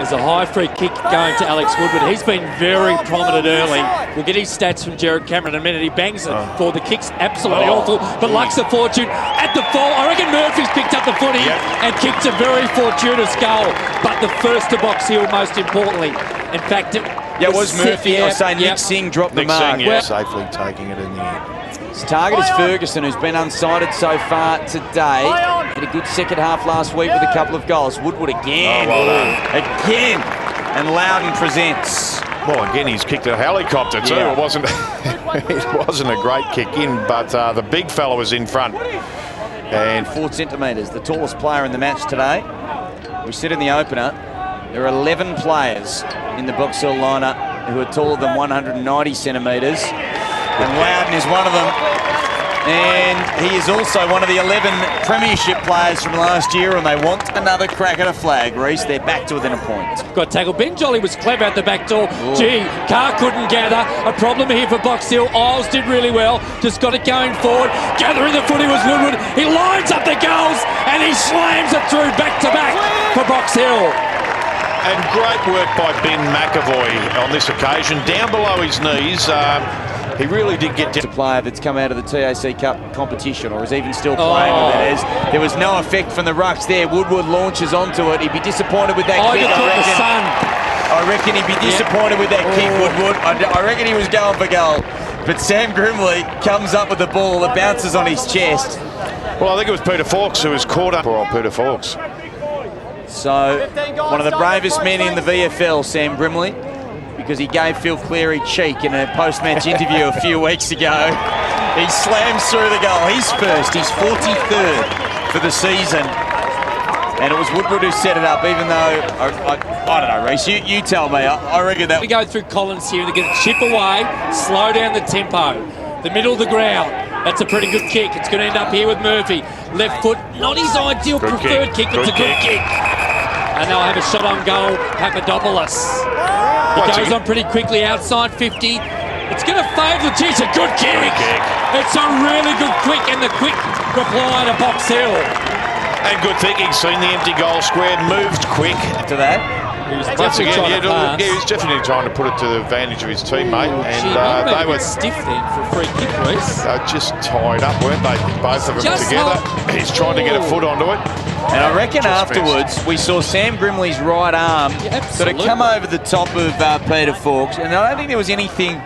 There's a high free kick going to Alex Woodward. He's been very prominent early. We'll get his stats from Jared Cameron in a minute. He bangs it for the kicks, absolutely awful. But luck's a fortune at the fall. I reckon Murphy's picked up the footy and kicked a very fortuitous goal. But the first to Box Hill, most importantly. In fact, it was Murphy. I was saying Nick Singh dropped the mark. Safely taking it in the air. His target is Ferguson, who's been unsighted so far today. Had a good second half last week with a couple of goals. Woodward again. Again. And Lowden presents. Well, again, he's kicked a helicopter too. It wasn't a great kick in, but the big fella was in front. And 4 centimetres, the tallest player in the match today. We said in the opener, there are 11 players in the Box Hill lineup who are taller than 190 centimetres. And Lowden is one of them. And he is also one of the 11 premiership players from last year, and they want another crack at a flag, Reece. They're back to within a point. Got tackled. Ben Jolly was clever at the back door. Gee, Carr couldn't gather. A problem here for Box Hill. Isles did really well. Just got it going forward. Gathering the footy was Woodward. He lines up the goals, and he slams it through back-to-back for Box Hill. And great work by Ben McEvoy on this occasion. Down below his knees. He really did get a player that's come out of the TAC Cup competition, or is even still playing with it. There was no effect from the rucks there. Woodward launches onto it. He'd be disappointed with that kick. I reckon he'd be disappointed with that kick, Woodward. I reckon he was going for goal. But Sam Grimley comes up with the ball. It bounces on his chest. Well, I think it was Peter Fawkes who was caught up. Poor old Peter Fawkes. So, one of the bravest men in the VFL, Sam Grimley, because he gave Phil Cleary cheek in a post-match interview a few weeks ago. He slams through the goal. He's first. He's 43rd for the season. And it was Woodward who set it up, even though, I don't know, Reece, you tell me. I reckon that... We go through Collins here, and they're going to chip away, slow down the tempo. The middle of the ground. That's a pretty good kick. It's going to end up here with Murphy. Left foot, not his ideal preferred kick, but it's a good kick. And they'll have a shot on goal, Papadopoulos. He goes on pretty quickly, outside 50. It's going to favour the Chiefs. A good kick. It's a really good quick, and the quick reply to Box Hill. And good thinking, seen the empty goal square, moved quick. To that. He was definitely he was definitely trying to put it to the advantage of his teammate. And they were stiff then for a free kick, Reece. Just tied up, weren't they? Both of them together. He's trying to get a foot onto it. And I reckon afterwards we saw Sam Grimley's right arm sort of come over the top of Peter Fawkes. And I don't think there was anything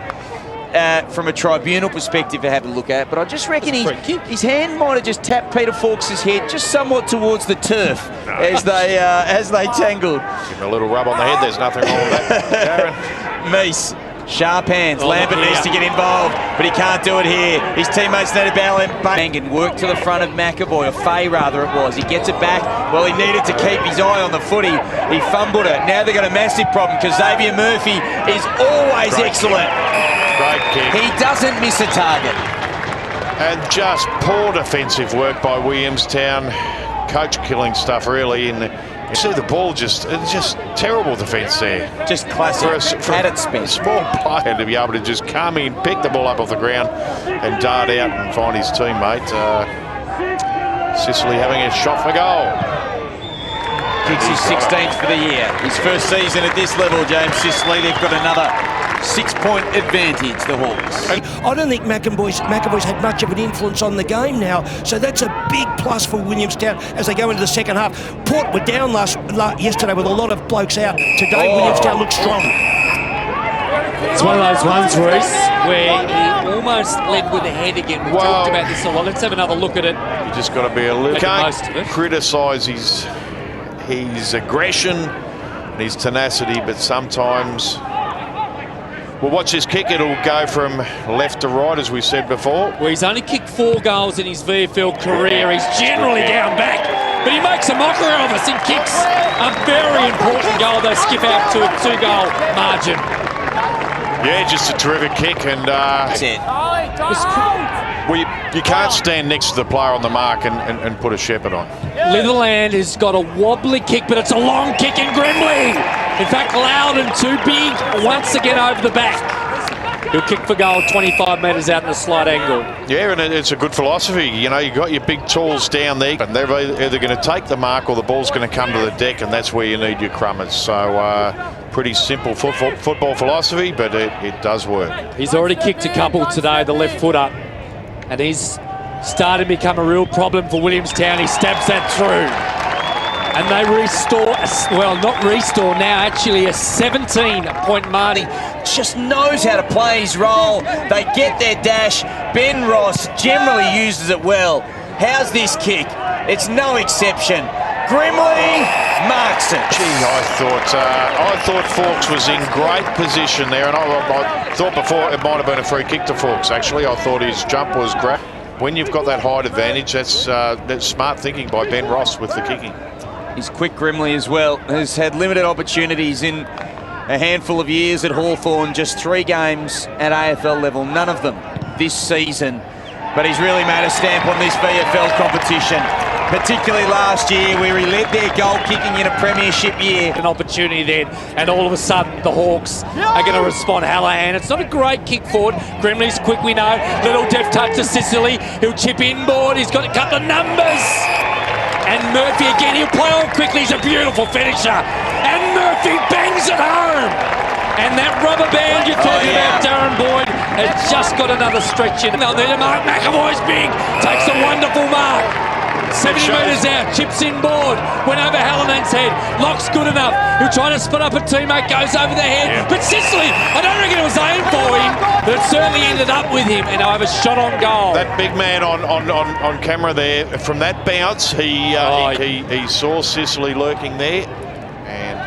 from a tribunal perspective to have a look at, but I just reckon his hand might have just tapped Peter Fawkes' head just somewhat towards the turf as they tangled. Give him a little rub on the head. There's nothing wrong with that. Meese. Sharp hands. Lambert needs to get involved, but he can't do it here. His teammates need a ball in. And work to the front of McEvoy, or Fay rather it was. He gets it back. Well, he needed to keep his eye on the footy. He fumbled it. Now they've got a massive problem because Xavier Murphy is always excellent. Great kick. He doesn't miss a target. And just poor defensive work by Williamstown. Coach killing stuff really in the... You see the ball it's just terrible defence there. Just classic. For a small player to be able to just come in, pick the ball up off the ground and dart out and find his teammate. Sicily having a shot for goal. Kicks his 16th for the year. His first season at this level, James Sicily. They've got another 6-point advantage, the Hawks. I don't think McEvoy's had much of an influence on the game now, so that's a big plus for Williamstown as they go into the second half. Port were down yesterday with a lot of blokes out. Today, Williamstown looks strong. It's one of those ones, Reece, where he almost led with the head again. We talked about this a lot. Let's have another look at it. You just got to be a little... Can't criticise his aggression and his tenacity, but sometimes... Well, watch this kick. It'll go from left to right, as we said before. Well, he's only kicked 4 goals in his VFL career. He's generally down back, but he makes a mockery of us and kicks a very important goal. They skip out to a 2-goal margin. Yeah, just a terrific kick, and that's it. Well, you can't stand next to the player on the mark and put a shepherd on. Litherland has got a wobbly kick, but it's a long kick in Grimley. In fact, Lowden too big once again over the back. He'll kick for goal 25 metres out in a slight angle. Yeah, and it's a good philosophy. You know, you've got your big tools down there, and they're either going to take the mark or the ball's going to come to the deck, and that's where you need your crummers. So pretty simple football philosophy, but it does work. He's already kicked a couple today, the left footer, and he's starting to become a real problem for Williamstown. He stabs that through. And they restore, well, not restore now, actually a 17-point Marty. Just knows how to play his role. They get their dash. Ben Ross generally uses it well. How's this kick? It's no exception. Grimley marks it. Gee, I thought Fawkes was in great position there, and I thought before it might have been a free kick to Fawkes, actually. I thought his jump was great. When you've got that height advantage, that's smart thinking by Ben Ross with the kicking. He's quick, Grimley, as well. Has had limited opportunities in a handful of years at Hawthorn. Just 3 games at AFL level, none of them this season. But he's really made a stamp on this VFL competition, particularly last year where he led their goal kicking in a premiership year. An opportunity then, and all of a sudden the Hawks are going to respond. Hallahan, it's not a great kick forward. Grimley's quick, we know. Little deft touch to Sicily. He'll chip inboard. He's got a couple of numbers. And Murphy again, he'll play on quickly. He's a beautiful finisher. And Murphy bangs it home. And that rubber band you're talking about, Darren Boyd, has just got another stretch in. They'll need a mark. McEvoy's big. Takes a wonderful mark. 70 metres out, chips inboard, went over Hallahan's head, Locke's good enough, he'll try to split up a teammate, goes over the head, but Sicily, I don't reckon it was aimed for him, but it certainly ended up with him, and I have a shot on goal. That big man on camera there, from that bounce, he saw Sicily lurking there, and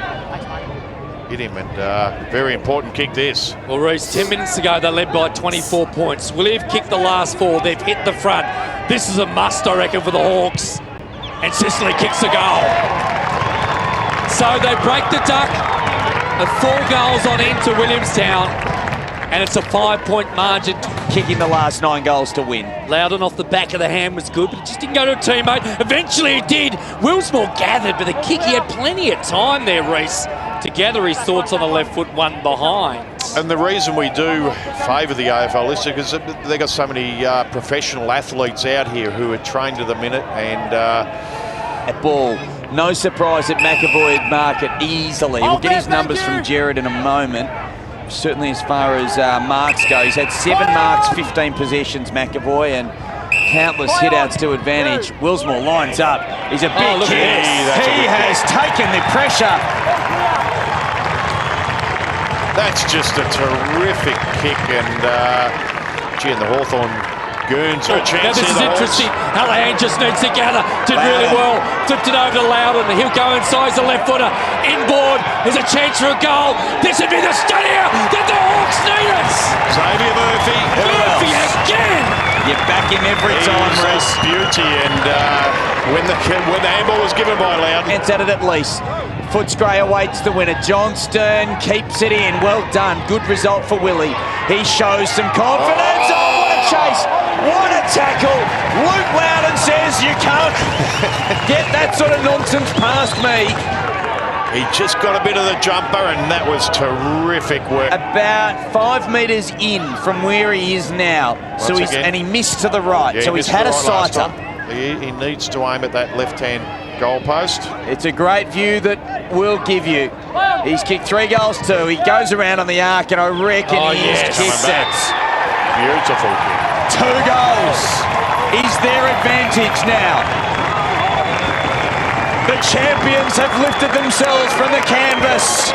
hit him, and very important kick this. Well, Reece, 10 minutes ago they led by 24 points. Will have kicked the last 4, they've hit the front. This is a must, I reckon, for the Hawks. And Sicily kicks a goal. So they break the duck of 4 goals on into Williamstown. And it's a 5-point margin. Kicking the last 9 goals to win. Lowden off the back of the hand was good, but it just didn't go to a teammate. Eventually it did. Willsmore gathered, but the kick, he had plenty of time there, Reece, to gather his thoughts on the left foot, one behind. And the reason we do favour the AFL is because they've got so many professional athletes out here who are trained to the minute, and at ball. No surprise that McEvoy would mark it easily. We'll get his numbers from Jared in a moment. Certainly as far as marks go. He's had 7 marks, 15 possessions, McEvoy, and countless hit-outs to advantage. Willsmore lines up. He's a big kid. He has taken the pressure. That's just a terrific kick, and gee, and the Hawthorn Goons are a chance. Now this is interesting. Hallahan just needs to gather. Did really well. Flipped it over to Lowden. He'll go inside the left footer. Inboard. There's a chance for a goal. This would be the studier that the Hawks need us. Xavier Murphy. Murphy again. You back him every time, Reece. Beauty, and when the handball was given by Lowden. It's at it at least. Footscray awaits the winner. Johnston keeps it in. Well done. Good result for Willie. He shows some confidence. Oh, what a chase. What a tackle. Luke Lowden says you can't get that sort of nonsense past me. He just got a bit of the jumper, and that was terrific work. About 5 metres in from where he is now. And he missed to the right. Yeah, so he's had a sighter. He needs to aim at that left-hand goalpost. It's a great view that we'll give you. He's kicked 3 goals too. He goes around on the arc, and I reckon he's kicked it. Beautiful kick. 2 goals is their advantage now. The champions have lifted themselves from the canvas.